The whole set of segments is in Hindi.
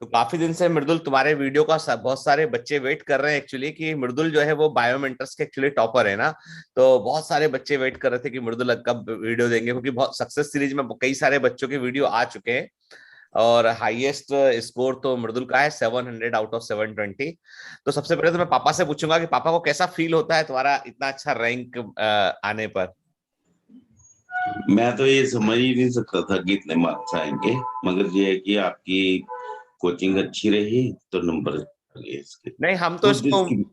तो काफी दिन से मृदुल तुम्हारे वीडियो का बहुत सारे बच्चे वेट कर रहे हैं एक्चुअली, कि मृदुल जो है वो बायोमेंटर्स के एक्चुअली टॉपर है ना। तो बहुत सारे बच्चे वेट कर रहे थे कि मृदुल कब वीडियो देंगे, क्योंकि बहुत सक्सेस सीरीज में कई सारे बच्चों के वीडियो आ चुके हैं। और हाईएस्ट स्कोर तो मृदुल का है 700 आउट ऑफ 720। तो सबसे पहले तो मैं पापा से पूछूंगा कि पापा को कैसा फील होता है तुम्हारा इतना अच्छा रैंक आने पर। मैं तो ये समझ ही नहीं सकता था कि इतने मार्क्स आएंगे। मगर ये है कि आपकी कोचिंग अच्छी रही तो नंबर आ गए इसके। नहीं, हम तो खुद इसको इसकी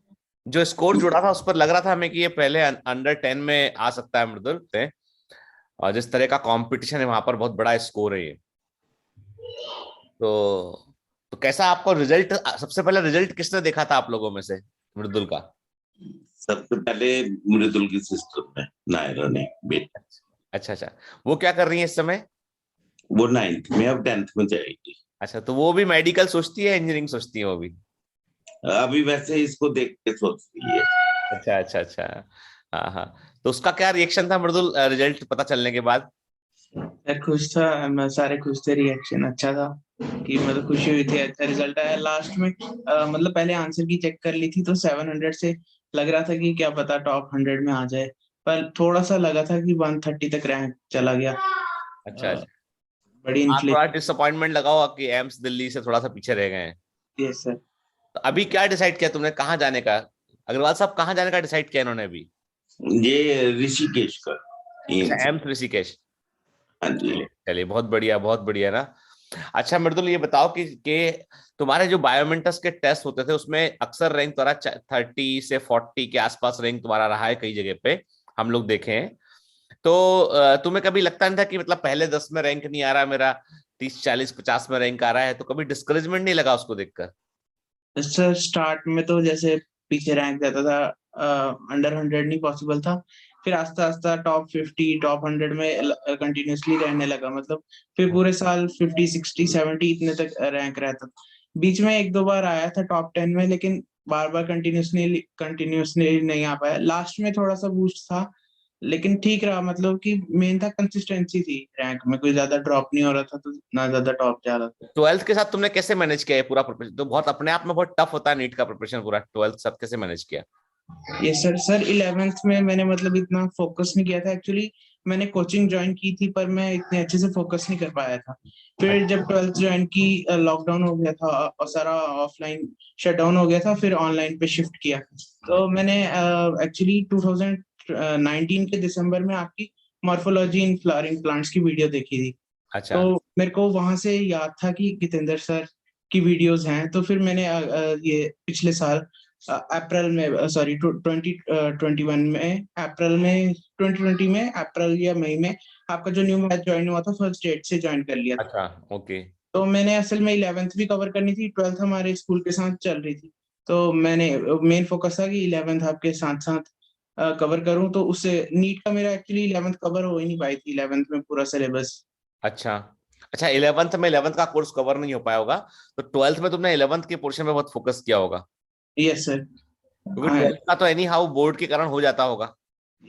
जो स्कोर जुड़ा था उस पर लग रहा था हमें कि ये पहले अंडर 10 में आ सकता है मृदुल से। और जिस तरह का कंपटीशन है वहां पर बहुत बड़ा स्कोर है ये। तो तो कैसा आपको रिजल्ट, सबसे पहले रिजल्ट किसने देखा था आप लोगों में से मृदुल का? सबसे पहले मृदुल की सिस्टर ने, नायरा ने, बेटी। अच्छा अच्छा। वो क्या कर रही है इस समय? वो 9th में, अब 10th में जाएगी। अच्छा, तो वो भी मेडिकल सोचती है, इंजीनियरिंग सोचती है वो भी? अभी वैसे इसको देख के सोच रही है। अच्छा अच्छा अच्छा। हाँ हाँ। तो उसका क्या रिएक्शन था मृदुल रिजल्ट पता चलने के बाद? मैं खुश था। मैं सारे खुश थे, रिएक्शन अच्छा था कि मतलब खुशी हुई थी, अच्छा रिजल्ट आया लास्ट में। मतलब पहले आंसर की चेक कर ली थी तो 700 से लग रहा था कि क्या पता टॉप 100 में आ जाए। पर थोड़ा सा लगा था कि 130 तक रैंक चला गया। अच्छा अ, अच्छा। बड़ी हाँ, थोड़ा इन्फ्लेशन। डिसअपॉइंटमेंट लगा होगा कि एम्स दिल्ली से थोड़ा सा पीछे रह गए हैं। Yes sir. तो अभी क्या डिसाइड किया तुमने, कहाँ जाने का? अग्रवाल साहब, कहाँ जाने का डिसाइड किया इन्होंने अभी? ये ऋषिकेश का, अच्छा, एम्स। एम्स ऋषिकेश। हाँ जी। चलिए चलिए, बहुत बढ़िया बहुत बढ़िया ना। अच्छा मृदुल, ये बताओ कि तुम्हारे जो बायोमेंटस के टेस्ट होते थे उसमें अक्सर रैंक तुम्हारा 30 से 40 के आसपास रैंक तुम्हारा रहा है कई जगह पे, हम लोग देखे हैं। तो तुम्हें कभी लगता नहीं था कि मतलब पहले 10 में रैंक नहीं आ रहा मेरा, 30 40 50 में रैंक आ रहा है, तो कभी डिस्करेजमेंट नहीं लगा उसको देखकर? सर स्टार्ट में तो जैसे पीछे रैंक जाता था, अंडर 100 नहीं पॉसिबल था। फिर आस्ता आस्ता टॉप 50 टॉप 100 में कंटिन्यूअसली रहने लगा, मतलब फिर पूरे साल 50 60 70 इतने तक रैंक रहता था। बीच में एक दो बार आया था टॉप 10 में, लेकिन बार बार कंटिन्यूसली नहीं आ पाया। लास्ट में थोड़ा सा बूस्ट था, लेकिन ठीक रहा। मतलब कि मेन था कंसिस्टेंसी थी, रैंक में कोई ज्यादा ड्रॉप नहीं हो रहा था तो ना ज्यादा टॉप जा रहा था। ट्वेल्थ के साथ तुमने कैसे मैनेज किया है पूरा प्रिपरेशन? तो बहुत अपने आप में बहुत टफ होता है नीट का प्रिपरेशन, पूरा ट्वेल्थ साथ कैसे मैनेज किया? ये सर 11th में मैंने मतलब इतना फोकस नहीं किया था एक्चुअली। मैंने कोचिंग ज्वाइन की थी पर मैं इतने अच्छे से फोकस नहीं कर पाया था। फिर जब 12th ज्वाइन की, लॉकडाउन हो गया था और सारा ऑफलाइन शट डाउन हो गया था, फिर ऑनलाइन पे शिफ्ट किया। तो मैंने एक्चुअली 2019 के दिसंबर में आपकी मॉर्फोलॉजी इन फ्लावरिंग प्लांट्स की वीडियो देखी थी। अच्छा तो मेरे को वहां से याद था कि जितेंद्र सर की वीडियोस हैं, तो फिर मैंने ये पिछले साल अप्रैल में, सॉरी 2021 में, अप्रैल में 2020 में, अप्रैल या मई में आपका जो न्यू बैच ज्वाइन हुआ था फर्स्ट डेट से ज्वाइन कर लिया था। अच्छा। ओके। तो मैंने असल में 11th भी कवर करनी थी, 12th हमारे स्कूल के साथ चल रही थी। तो मैंने मेन फोकस था कि 11th आपके साथ साथ कवर करूं। तो उससे नीट का मेरा एक्चुअली 11th कवर हो ही नहीं पाई थी 11th में पूरा सिलेबस। अच्छा अच्छा, 11th में 11th का कोर्स कवर नहीं हो पाया होगा, तो ट्वेल्थ में तुमने 11th के पोर्शन में बहुत फोकस किया होगा, यस सर। क्योंकि ट्वेल्थ का तो एनी हाउ बोर्ड के कारण हो जाता होगा।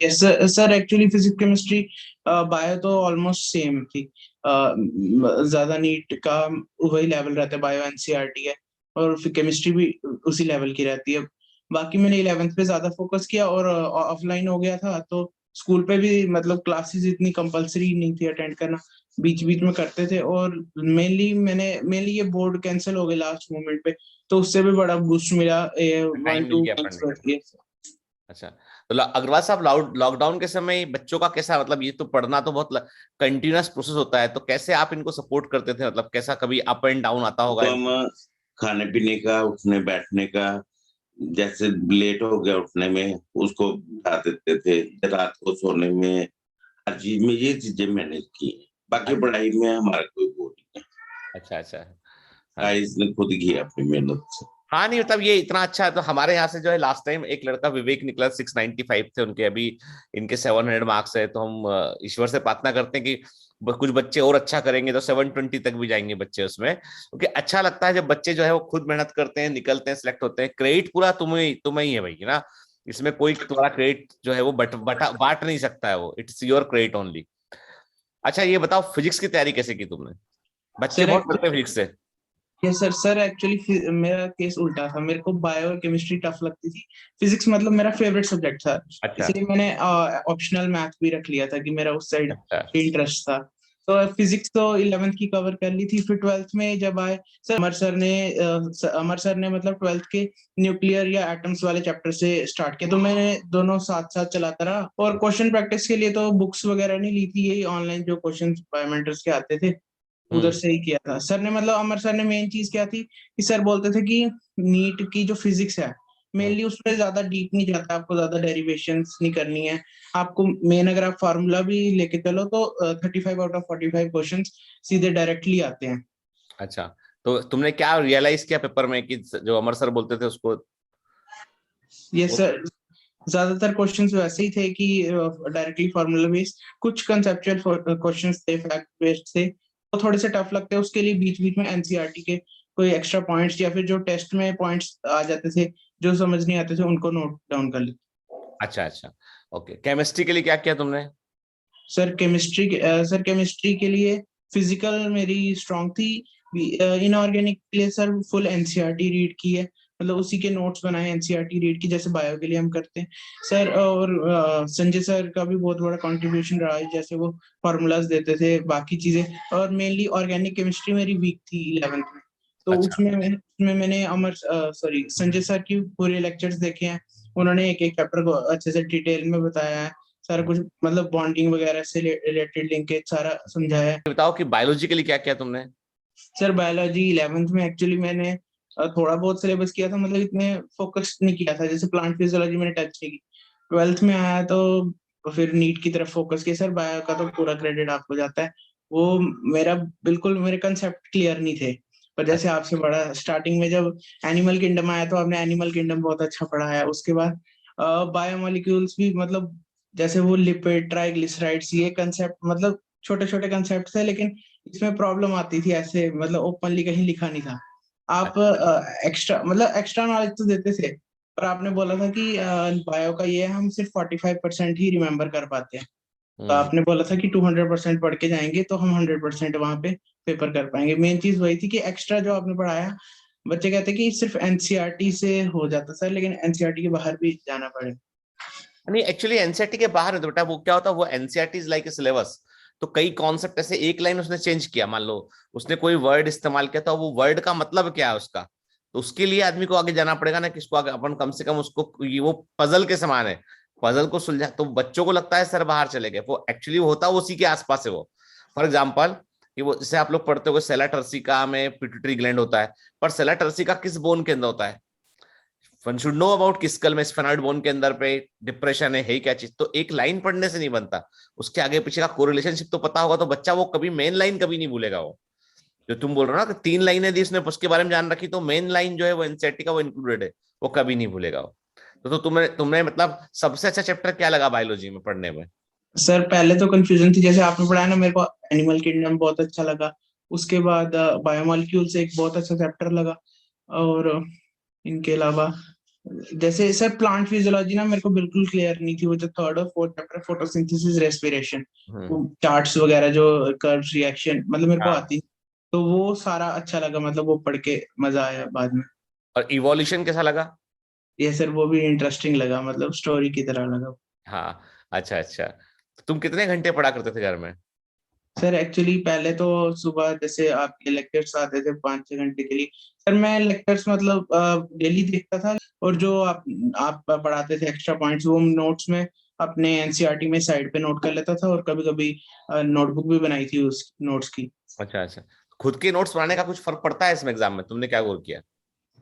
Yes sir actually physics chemistry bio तो ऑलमोस्ट सेम थी। ज्यादा नीट का वही लेवल रहता है, बायो एनसीईआरटी है। और फिर केमिस्ट्री भी उसी लेवल की रहती है। बाकी मैंने 11th पे ज्यादा फोकस किया और ऑफलाइन हो गया था, तो स्कूल पे भी मतलब क्लासेस इतनी कंपलसरी नहीं थी अटेंड करना, बीच बीच में करते थे। और मेनली ये बोर्ड कैंसिल हो गए लास्ट मोमेंट पे, तो उससे भी बड़ा बूस्ट मिला टाइम वन मिल टू गया पढ़ने का। मंथ्स। अच्छा, तो अग्रवाल साहब, लॉकडाउन के समय बच्चों का कैसा, मतलब ये तो पढ़ना तो बहुत कंटिन्यूअस प्रोसेस होता है, तो कैसे आप इनको सपोर्ट करते थे? मतलब कैसा, कभी अप एंड डाउन आता होगा तो इनका? हम खाने पीने का, उठने बैठने का, जैसे लेट हो गया उठने में उसको उठा देते थे, रात को सोने में, हर चीज में ये चीजें मैनेज की हैं। बाकी अच्छा पढ़ाई में हमारा कोई वो नहीं है। अच्छा अच्छा। हाँ पढ़ाई इसने खुद की है अपनी मेहनत से। हाँ, नहीं मतलब ये इतना अच्छा है। तो हमारे यहाँ से जो है लास्ट टाइम एक लड़का विवेक निकला, 695 थे उनके, अभी इनके 700 मार्क्स है। तो हम ईश्वर से प्रार्थना करते हैं कि कुछ बच्चे और अच्छा करेंगे तो 720 तक भी जाएंगे बच्चे उसमें, क्योंकि अच्छा लगता है जब बच्चे जो है वो खुद मेहनत करते हैं, निकलते हैं, सिलेक्ट होते हैं। क्रेडिट पूरा तुम्हें तुम्हें ही है भाई ना, इसमें कोई तुम्हारा क्रेडिट जो है वो बांट नहीं सकता है, वो इट्स योर क्रेडिट ओनली। अच्छा ये बताओ, फिजिक्स की तैयारी कैसे की तुमने? बच्चे सर बहुत डरते हैं फिजिक्स से। Yes sir. सर एक्चुअली मेरा केस उल्टा था, मेरे को बायो और केमिस्ट्री टफ लगती थी, फिजिक्स मतलब मेरा फेवरेट सब्जेक्ट था, अच्छा इसलिए मैंने ऑप्शनल मैथ भी रख लिया था कि मेरा उस साइड अच्छा। इंटरेस्ट था। तो फिजिक्स तो 11th की कवर कर ली थी, फिर 12th में जब आए सर, अमर सर ने मतलब 12th के न्यूक्लियर या एटम्स वाले चैप्टर से स्टार्ट किया, तो मैंने दोनों साथ साथ चलाता रहा। और क्वेश्चन प्रैक्टिस के लिए तो बुक्स वगैरह नहीं ली थी, यही ऑनलाइन जो क्वेश्चन बायोमेंटर्स के आते थे उधर से ही किया था। सर ने मतलब अमर सर ने मेन चीज क्या थी कि सर बोलते थे कि नीट की जो फिजिक्स है हम्म। मेनली उसमें ज्यादा डीप नहीं जाता, आपको ज्यादा डेरिवेशंस नहीं करनी है, आपको मेन अगर आप फार्मूला भी लेके चलो तो 35 आउट ऑफ 45 क्वेश्चंस सीधे डायरेक्टली आते हैं। अच्छा, तो तुमने क्या रियलाइज किया पेपर में कि जो अमर सर बोलते थे उसको ये वो? सर ज्यादातर क्वेश्चंस वैसे ही थे कि डायरेक्टली फार्मूला बेस्ड, कुछ कंसेप्चुअल क्वेश्चंस थे, फैक्ट बेस्ड थे, तो थोड़े से टफ लगते हैं, उसके लिए बीच बीच में एनसीईआरटी के कोई एक्स्ट्रा पॉइंट्स या फिर जो टेस्ट में पॉइंट्स आ जाते थे जो समझ नहीं आते थे उनको नोट डाउन कर ली। अच्छा अच्छा, ओके। केमिस्ट्री के लिए क्या किया तुमने? सर केमिस्ट्री के लिए फिजिकल मेरी स्ट्रांग थी, इनऑर्गेनिक के लिए सर फुल एनसीईआरटी रीड की है, मतलब उसी के नोट्स बनाए एनसीईआरटी रीड की, जैसे बायो के लिए हम करते हैं सर। और संजय सर का भी बहुत बड़ा कंट्रीब्यूशन रहा है, जैसे वो फार्मूलाज देते थे बाकी चीजें, और मेनली ऑर्गेनिक केमिस्ट्री मेरी वीक थी 11th में, तो अच्छा उसमें मैंने संजय सर की पूरे लेक्चर्स देखे हैं, उन्होंने एक एक चैप्टर को अच्छे से डिटेल में बताया है, सारा कुछ मतलब बॉन्डिंग वगैरह से रिलेटेड लिंकेज सारा समझाया है। बताओ कि बायोलॉजी के लिए क्या किया तुमने? सर बायोलॉजी 11th में एक्चुअली मैंने थोड़ा बहुत सिलेबस किया था, मतलब इतने फोकस नहीं किया था, जैसे प्लांट फिजियोलॉजी मैंने टच नहीं की। 12th में आया तो फिर नीट की तरफ फोकस किया। सर बायो का तो पूरा क्रेडिट आपको जाता है, वो मेरा बिल्कुल मेरे कंसेप्ट क्लियर नहीं थे, पर जैसे आपसे पढ़ा स्टार्टिंग में जब एनिमल किंगडम आया तो आपने एनिमल किंगडम बहुत अच्छा पढ़ाया, उसके बाद बायोमोलिक्यूल्स भी, मतलब जैसे वो लिपिड ट्राइग्लिसराइड्स ये कंसेप्ट, मतलब छोटे छोटे कंसेप्ट थे, लेकिन इसमें प्रॉब्लम आती थी, ऐसे मतलब ओपनली कहीं लिखा नहीं था। आप एक्स्ट्रा नॉलेज तो देते थे, पर आपने बोला था कि बायो का ये है, हम सिर्फ 45% ही रिमेम्बर कर पाते हैं, तो हम्म। आपने बोला था कि 200% पढ़ के जाएंगे तो हम 100% वहां पे पेपर कर पाएंगे। मेन चीज वही थी कि एक्स्ट्रा जो आपने पढ़ाया, बच्चे कहते कि सिर्फ एनसीईआरटी से हो जाता सर, लेकिन एनसीईआरटी के बाहर भी जाना पड़े। नहीं, एक्चुअली एनसीईआरटी के बाहर है तो बेटा, वो क्या होता है, वो NCERT is like a syllabus. तो कई कॉन्सेप्ट ऐसे एक लाइन उसने चेंज किया, मान लो उसने कोई वर्ड इस्तेमाल किया, तो वो वर्ड का मतलब क्या है उसका, तो उसके लिए आदमी को आगे जाना पड़ेगा ना, किसको आगे अपन कम से कम उसको, ये वो पजल के समान है, पजल को सुलझा। तो बच्चों को लगता है सर बाहर चले गए, वो एक्चुअली होता वो उसी के आसपास है वो। फॉर एग्जाम्पल कि वो जैसे आप लोग पढ़ते हो सेला टर्सिका में पिट्यूटरी ग्लैंड होता है, पर सेला टर्सिका किस बोन के अंदर होता है? वन शुड नो अबाउट किस स्कल में स्फेनॉइड बोन के अंदर पे डिप्रेशन है क्या चीज, तो एक लाइन पढ़ने से नहीं बनता, उसके आगे पीछे का कोरिलेशनशिप तो पता होगा, तो बच्चा वो कभी मेन लाइन कभी नहीं भूलेगा वो। जो तुम बोल रहे हो ना कि 3 लाइनें दी उसने उसके बारे में जान रखी, तो मेन लाइन जो है वो एनसीईआरटी का वो इंक्लूडेड है, वो कभी नहीं भूलेगा वो। तो तुमने तुमने मतलब सबसे अच्छा चैप्टर क्या लगा बायोलॉजी में पढ़ने में? सर पहले तो कंफ्यूजन थी, जैसे आपने पढ़ाया ना, मेरे को एनिमल किंगडम बहुत अच्छा लगा, उसके बाद बायोमोलिक्यूल से एक बहुत अच्छा चैप्टर लगा, और इनके अलावा जैसे सर प्लांट फिजियोलॉजी ना मेरे को बिल्कुल क्लियर नहीं थी, वो जो थर्ड और फोर्थ चैप्टर फोटोसिंथेसिस रेस्पिरेशन, हम्म। वो चार्ट्स वगैरह जो कर्व्स रिएक्शन मतलब मेरे को हाँ, आती, तो वो सारा अच्छा लगा, मतलब वो पढ़ के मजा आया बाद में। और इवोल्यूशन कैसा लगा? ये सर वो भी इंटरेस्टिंग लगा, मतलब स्टोरी की तरह लगा। हाँ। अच्छा अच्छा, तो तुम कितने घंटे पढ़ा करते थे घर में? सर एक्चुअली पहले तो सुबह जैसे आपके लेक्चर्स आते थे 5-6 घंटे के लिए, सर मैं लेक्चर्स मतलब डेली देखता था, और जो आप पढ़ाते थे एक्स्ट्रा पॉइंट्स वो नोट्स में अपने एनसीईआरटी में साइड पे नोट कर लेता था, और कभी कभी नोटबुक भी बनाई थी उस नोट्स की। अच्छा अच्छा, खुद के नोट्स बनाने का कुछ फर्क पड़ता है इसमें एग्जाम में? तुमने क्या गोल किया?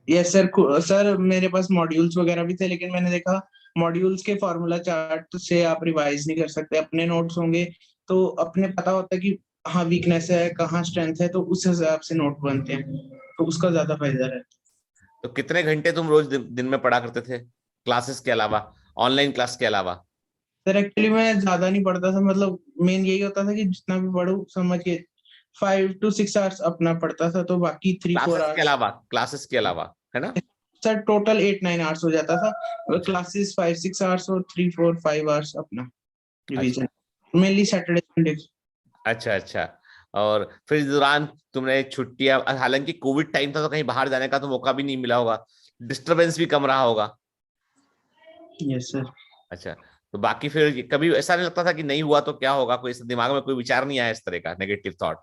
यस सर, सर मेरे पास मॉड्यूल्स वगैरह भी थे, लेकिन मैंने देखा मॉड्यूल्स के फॉर्मूला चार्ट से आप रिवाइज नहीं कर सकते, अपने नोट्स होंगे तो अपने पता होता है कि कहाँ वीकनेस है कहाँ स्ट्रेंथ है, तो उस हिसाब से नोट बनते हैं, तो उसका ज्यादा फायदा रहता तो कितने घंटे तुम रोज दिन में पढ़ा करते थे, क्लासेस के अलावा, ऑनलाइन क्लास के अलावा? है। सर एक्चुअली मैं ज्यादा नहीं पढ़ता था, मतलब मेन यही होता था कि जितना भी पढूं समझ के 5 to 6 आवर्स अपना पढ़ता था, तो बाकी 3-4 क्लासेस के आवर्स। अलावा, क्लासेस के अलावा, है ना? सर टोटल 8-9 आवर्स हो जाता था, क्लासेस 5-6 आवर्स और 3-4-5 आवर्स अपना अच्छा रिवीजन, मेनली सैटरडे संडे। अच्छा अच्छा, और फिर इस दौरान तुमने छुट्टियां, हालांकि कोविड टाइम था तो कहीं बाहर जाने का तो मौका भी नहीं मिला होगा, डिस्टरबेंस भी कम रहा होगा। Yes sir. अच्छा, तो बाकी फिर कभी ऐसा नहीं लगता था कि नहीं हुआ तो क्या होगा, कोई दिमाग में कोई विचार नहीं आया इस तरह का नेगेटिव थॉट?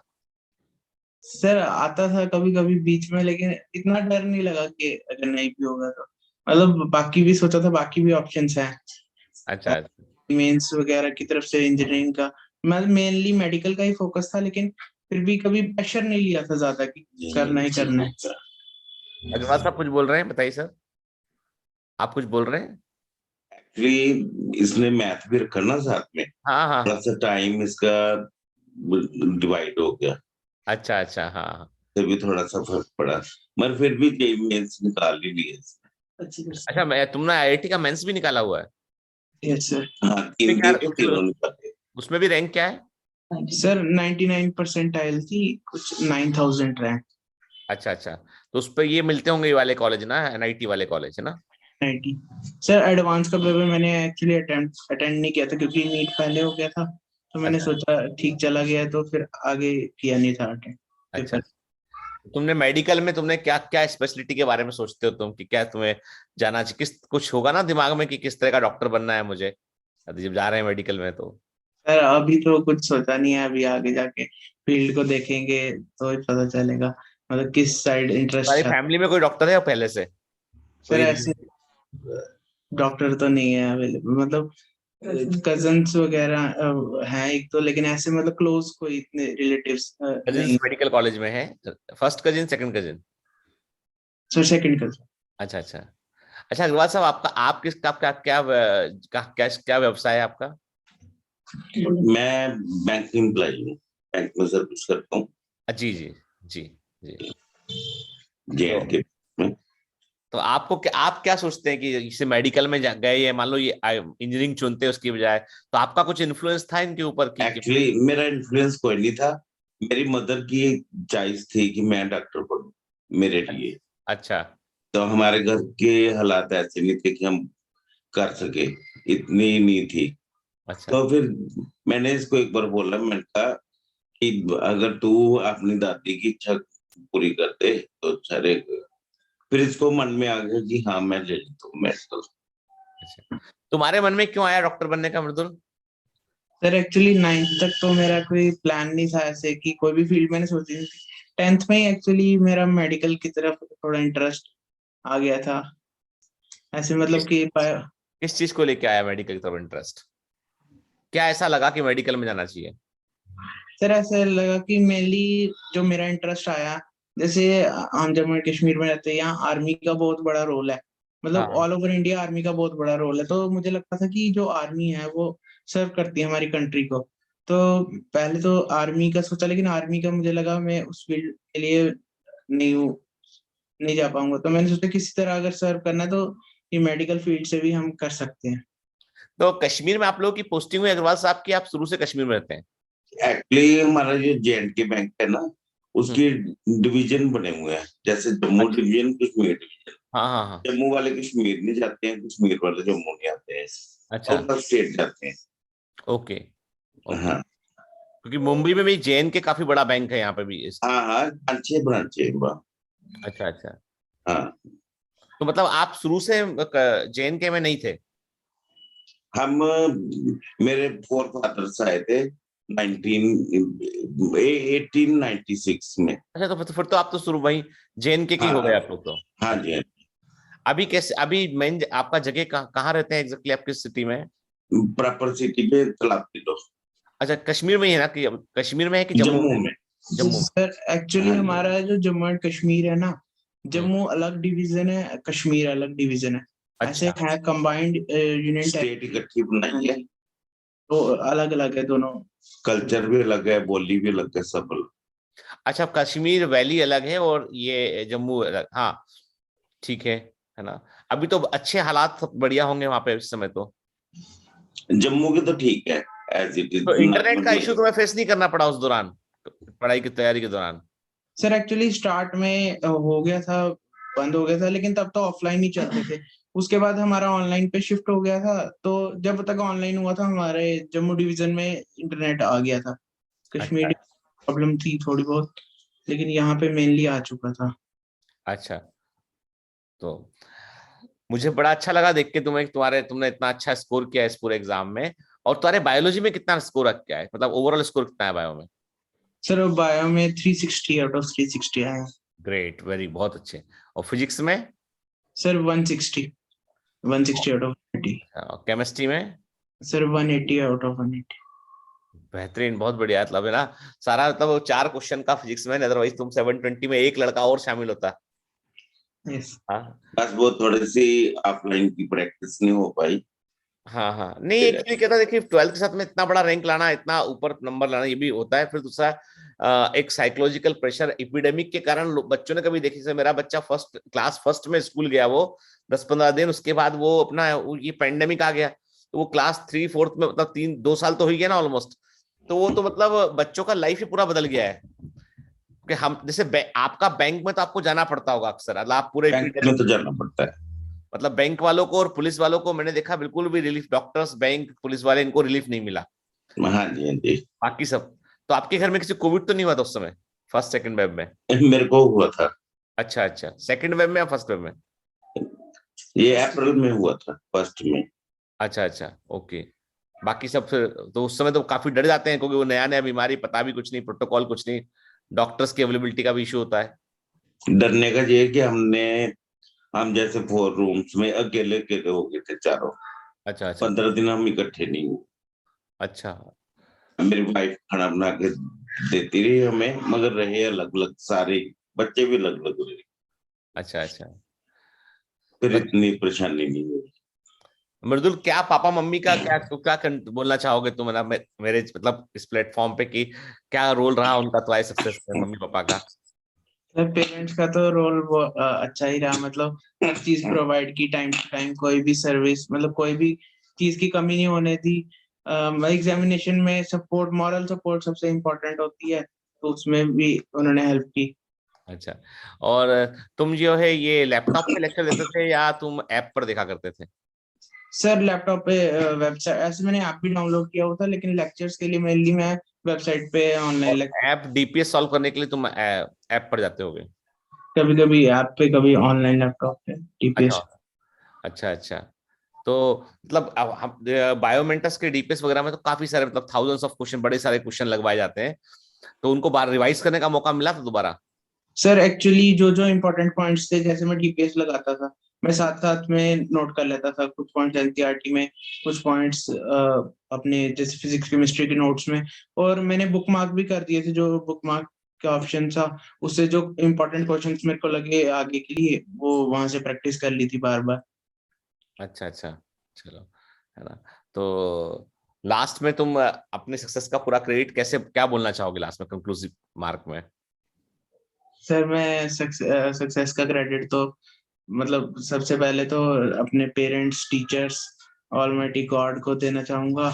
सर आता था कभी कभी बीच में, लेकिन इतना डर नहीं लगा कि अगर नहीं भी होगा तो, मतलब बाकी भी सोचा था, बाकी भी ऑप्शंस हैं अच्छा मेंस वगैरह की तरफ से, इंजीनियरिंग का। मैं मेनली मेडिकल का ही फोकस था, लेकिन फिर भी कभी प्रेशर नहीं लिया था ज्यादा कि करना ही करना है। अग्रवाल साहब कुछ बोल रहे हैं, बताइए सर, आप कुछ बोल रहे हैं? एक्चुअली इसने मैथ भी रखा ना साथ में, हाँ हाँ थोड़ा हाँ। सा टाइम इसका डिवाइड हो गया, अच्छा अच्छा, हाँ हाँ। तभी थोड़ा सा फर्क पड़ा, मगर फिर भी जेईई मेंस निकाल ही लिए इसने। अच्छा, मैं तुमने आईआईटी का मेंस भी निकाला हुआ है? Yes sir. हाँ, फिर तीन क्या, थे तो तीनों निकाले। उसमें भी रैंक क्या है? सर 99 परसेंटाइल थी, कुछ 9000 रैंक। अच्छा अच्छा, तो उस पर ये मिलते होंगे ये वाले कॉलेज ना, एनआईटी वाले कॉलेज है ना? 90। सर एडवांस का पेपर मैंने एक्चुअली अटेंड नहीं किया था, क्योंकि नीट पहले हो गया था, तो मैंने अच्छा सोचा ठीक चला गया है, तो फिर आगे किया नहीं था अटेंड अच्छा। पेपर। तुमने मेडिकल में तुमने क्या क्या स्पेशलिटी के बारे में सोचते हो तुम, कि क्या तुम्हें जाना चाहिए, किस कुछ होगा ना दिमाग में कि किस तरह का डॉक्टर बनना है मुझे जब जा रहे हैं मेडिकल में तो? सर अभी तो कुछ सोचा नहीं है, अभी आगे जाके फील्ड को देखेंगे तो ही पता चलेगा, मतलब किस साइड तुम्हारी इंटरेस्ट है। फैमिली में कोई डॉक्टर है या पहले से सर कोई? ऐसे डॉक्टर तो नहीं है अवेलेबल, मतलब कजन्स वगैरह हैं एक तो, लेकिन ऐसे मतलब क्लोज कोई इतने रिलेटिव्स कजिन्स नहीं। मेडिकल कॉलेज में है? First cousin, second cousin? Sir second cousin. अच्छा अच्छा। अच्छा अग्रवाल साहब, आपका आप किस का क्या क्या क्या क्या व्यवसाय है आपका? मैं बैंक एम्प्लॉई हूँ, बैंक में सर्विस करता हूँ, जी जी जी जी। तो जेएंड के में। तो आपको क्या, आप क्या सोचते हैं कि इसे मेडिकल में गए हैं, मान लो ये इंजीनियरिंग चुनते हैं उसकी बजाय, तो आपका कुछ इन्फ्लुएंस था इनके ऊपर कि? एक्चुअली मेरा इन्फ्लुएंस कोई नहीं था, मेरी मदर की एक चॉइस थी कि मैं डॉक्टर बनूं मेरे लिए। अच्छा तो हमारे घर के हालात ऐसे नहीं थे कि हम कर सके, इतनी नहीं थी। अच्छा तो फिर मैंने इसको एक बार बोला, मैंने कहा कि अगर तू अपनी दादी की इच्छा पूरी कर दे तो अच्छा रहेगा। फिर इसको मन में आ गया कि हाँ मैं ले लेता हूँ मेडिकल। अच्छा, तुम्हारे मन में क्यों आया डॉक्टर बनने का मृदुल? सर एक्चुअली 9th तक तो मेरा कोई प्लान नहीं था ऐसे कि कोई भी फील्ड मैंने सोची नहीं थी। 10th में ही एक्चुअली मेरा मेडिकल की तरफ थोड़ा इंटरेस्ट आ गया था, ऐसे मतलब किस कि किस चीज को लेके आया मेडिकल की तरफ इंटरेस्ट? क्या ऐसा लगा कि मेडिकल में जाना चाहिए? सर ऐसे लगा कि मेनली जो मेरा इंटरेस्ट आया, जैसे हम जम्मू एंड कश्मीर में रहते हैं, यहाँ आर्मी का बहुत बड़ा रोल है, मतलब हाँ ऑल ओवर इंडिया आर्मी का बहुत बड़ा रोल है, तो मुझे लगता था कि जो आर्मी है वो सर्व करती है हमारी कंट्री को। तो पहले तो आर्मी का सोचा, लेकिन आर्मी का मुझे लगा मैं उस फील्ड के लिए नहीं हूँ, नहीं जा पाऊंगा, तो मैंने सोचा किसी तरह अगर सर्व करना है तो ये मेडिकल फील्ड से भी हम कर सकते हैं। तो कश्मीर में आप लोगों की पोस्टिंग हुई अग्रवाल साहब की, आप शुरू से कश्मीर में रहते हैं? एक्चुअली हमारा जो जेएंड के बैंक है ना, हम्म, उसके डिवीजन बने हुए हैं, जैसे जम्मू अच्छा डिवीजन, कश्मीर डिवीजन। हाँ हाँ हाँ। जम्मू वाले कश्मीर नहीं जाते हैं, कश्मीर वाले जम्मू नहीं आते हैं, अच्छा आउट ऑफ स्टेट जाते हैं। Okay okay. हाँ क्योंकि मुंबई में भी जैन के काफी बड़ा बैंक है यहाँ पे भी इस। हाँ हाँ, 5-6 ब्रांच है वहाँ। अच्छा अच्छा। हाँ, तो मतलब आप शुरू से जैन के में नहीं थे? हम मेरे फोर फादर्स आए थे 1896 में। अच्छा, तो फिर तो आप तो शुरू वही जैन के ही हाँ हो गए आप लोग तो। हाँ अच्छा, जी, हाँ अभी कैसे, अभी मेन आपका जगह कहाँ रहते हैं एग्जैक्टली, आप किस सिटी में है? जी, प्रॉपर सिटी में तालाब किलो, अच्छा, कश्मीर में ही है ना, कि कश्मीर में है कि जम्मू जम्मू में? में। जम्मू में। सर एक्चुअली हाँ जी, हमारा जो जम्मू एंड कश्मीर है ना, हम्म, जम्मू अलग डिवीजन है, कश्मीर अलग डिवीजन है, ऐसे अच्छा है कंबाइंड यूनियन स्टेट इकट्ठी बनाई है, तो अलग अलग है दोनों। कल्चर भी अलग है, बोली भी अलग है, सब अलग। अच्छा, कश्मीर वैली अलग है और ये जम्मू अलग, हाँ ठीक है ना? अभी तो अच्छे हालात सब बढ़िया होंगे वहां पे इस समय तो। जम्मू के तो ठीक है, एज इट इज तो इंटरनेट का इशू नॉर्मल। तुम्हें फेस नहीं करना पड़ा उस दौरान, पढ़ाई की तैयारी के दौरान? सर एक्चुअली स्टार्ट में हो गया था, बंद हो गया था, लेकिन तब तो ऑफलाइन ही चलते थे। उसके बाद हमारा ऑनलाइन पे शिफ्ट हो गया था, तो जब तक ऑनलाइन हुआ था हमारे जम्मू डिवीजन में इंटरनेट आ गया था, अच्छा कश्मीर प्रॉब्लम थी थोड़ी बहुत, लेकिन यहाँ पे मेनली आ चुका था। अच्छा, तो मुझे बड़ा अच्छा लगा देख के तुमने इतना अच्छा स्कोर किया इस पूरे एग्जाम में। और तुम्हारे बायोलॉजी में कितना स्कोर क्या है, मतलब ओवरऑल स्कोर कितना है बायो में? सर बायो में 360 आउट ऑफ 360 आया। ग्रेट, बहुत अच्छे। और फिजिक्स में? Sir 160 out of 30। केमिस्ट्री में? Sir 180 out of 180। बेहतरीन, बहुत बढ़िया। मतलब है ना, सारा मतलब वो 4 क्वेश्चन का फिजिक्स में, अदरवाइज तुम 720 में एक लड़का और शामिल होता। यस। हाँ बस वो थोड़ी सी ऑफलाइन की प्रैक्टिस नहीं हो पाई। हाँ हाँ, नहीं एक्चुअली क्या था, देखिए 12th के साथ में इतना बड़ा रैंक लाना, इतना ऊपर नंबर लाना, ये भी होता है। फिर दूसरा एक साइकोलॉजिकल प्रेशर एपिडेमिक के कारण बच्चों ने कभी देखी, से मेरा बच्चा क्लास फर्स्ट में स्कूल गया, वो 10-15 दिन, उसके बाद वो अपना ये पैंडेमिक आ गया, तो वो क्लास 3-4 में, मतलब 2 साल तो हो ही गया ना ऑलमोस्ट। तो वो तो मतलब बच्चों का लाइफ ही पूरा बदल गया है। कि हम जैसे आपका बैंक में तो आपको जाना पड़ता होगा अक्सर, मतलब आप पूरे बैंक में तो जाना पड़ता है। मतलब बैंक वालों को और पुलिस वालों को मैंने देखा बिल्कुल भी रिलीफ, डॉक्टर्स, बैंक, पुलिस वाले, इनको रिलीफ नहीं मिला। हाँ जी, हाँ जी। बाकी सब। तो आपके घर में किसी कोविड तो नहीं हुआ था उस समय, फर्स्ट सेकंड वेव में? मेरे को हुआ था। अच्छा अच्छा, सेकंड वेव में या फर्स्ट वेव में? ये अप्रैल में हुआ था, फर्स्ट में। अच्छा अच्छा, ओके। बाकी सब फिर तो उस समय तो काफी डर जाते हैं, क्योंकि वो नया नया बीमारी, पता भी कुछ नहीं, प्रोटोकॉल कुछ नहीं, डॉक्टर्स की अवेलेबिलिटी का भी इशू होता है। डरने का ये है कि हम जैसे 4 रूम्स में अकेले अकेले हो गए थे चारों। अच्छा अच्छा 15 दिन हम इकट्ठे नहीं हुए। अच्छा मेरी वाइफ खाना बना के देती रही हमें, मगर रहे अलग अलग सारे, बच्चे भी अलग अलग रहे। अच्छा अच्छा। फिर बस इतनी परेशानी नहीं हुई। मृदुल, क्या पापा मम्मी का बोलना चाहोगे तुम, मतलब मेरे मतलब इस प्लेटफॉर्म पे, कि क्या रोल रहा उनका तुम्हारे सक्सेस में, मम्मी पापा का? सर पेरेंट्स का तो रोल वो अच्छा ही रहा, मतलब हर चीज प्रोवाइड की टाइम टू टाइम, कोई भी सर्विस, मतलब कोई भी चीज की कमी नहीं होने दी। एग्जामिनेशन में सपोर्ट, मॉरल सपोर्ट सबसे इम्पोर्टेंट होती है, तो उसमें भी उन्होंने हेल्प की। अच्छा, और तुम जो है ये लैपटॉप पे लेक्चर देते थे या तुम ऐप पर देखा करते थे? सर लैपटॉप पे वेबसाइट, ऐसे मैंने ऐप भी डाउनलोड किया हुआ था, लेकिन लेक्चर्स के लिए मेनली मैं वेबसाइट पे ऑनलाइन और लेक्चर। ऐप डीपीएस सॉल्व करने के लिए तुम ऐप पर जाते होगे? कभी कभी ऐप पे, कभी ऑनलाइन लैपटॉप पे अच्छा टीपीएस। अच्छा अच्छा। तो मतलब अब हम बायोमेंटस के डीपीएस वगैरह में तो काफी सारे, मतलब थाउजेंड्स ऑफ क्वेश्चन, बड़े सारे क्वेश्चन लगवाए जाते हैं, तो उनको बार रिवाइज करने का मौका मिला था दोबारा? सर एक्चुअली जो जो इम्पोर्टेंट पॉइंट्स थे, जैसे मैं डीपीएस लगाता था, मैं साथ साथ में नोट कर लेता था कुछ पॉइंट्स एनसीईआरटी में, कुछ पॉइंट्स अपने जैसे फिजिक्स केमिस्ट्री के नोट्स में। और मैंने बुक मार्क भी कर दिए थे, जो बुक मार्क का ऑप्शन था, उससे जो इम्पोर्टेंट क्वेश्चंस मेरे को लगे आगे के लिए, वो वहां से प्रैक्टिस कर ली थी बार बार। अच्छा अच्छा, चलो, है ना। तो लास्ट में तुम अपने सक्सेस का पूरा क्रेडिट कैसे, क्या बोलना चाहोगे लास्ट में कंक्लूसिव मार्क में? सर मैं सक्सेस का क्रेडिट तो मतलब सबसे पहले तो अपने पेरेंट्स, टीचर्स, ऑलमाइटी गॉड को देना चाहूंगा।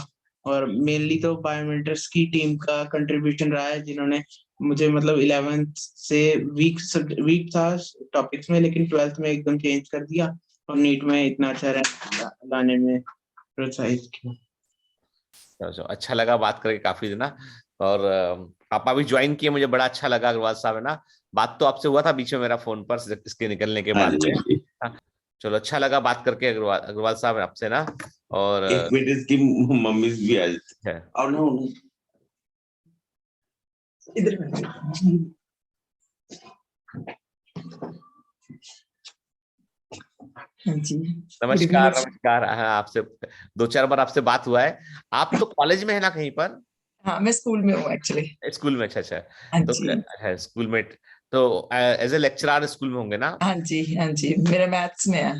और मेनली तो बायोमेंटर्स की टीम का कंट्रीब्यूशन रहा है, जिन्होंने मुझे मतलब 11th से वीक वीक था टॉपिक्स में, लेकिन 12th में एकदम चेंज कर दिया, और नीट में इतना अच्छा रैंक लाने में प्रोत्साहित किया। चलो, अच्छा लगा बात करके काफी दिन ना। और पापा भी ज्वाइन किए, मुझे बड़ा अच्छा लगा अग्रवाल साहब, है ना। बात तो आपसे हुआ था बीच में मेरा फोन पर, इसके निकलने के हाँ बाद जी, में। हाँ जी। हाँ, चलो, अच्छा लगा बात करके अग्रवाल अग्रवाल साहब आपसे ना। और एक मिनट, इसकी मम्मी भी आ जाती है। और ना इधर। हाँ जी, गुड इवनिंग। नमस्कार नमस्कार, हाँ, आपसे 2-4 बार आपसे बात हुआ है। आप तो कॉलेज में है ना कहीं पर? हाँ, मैं स्कूल में हूँ एक्चुअली। स्कूल में? अच्छा अच्छा। हाँ तो जी, है स्कूल में, तो एज ए लेक्चरर स्कूल में होंगे ना? हाँ जी, हाँ जी, मेरा मैथ्स में है।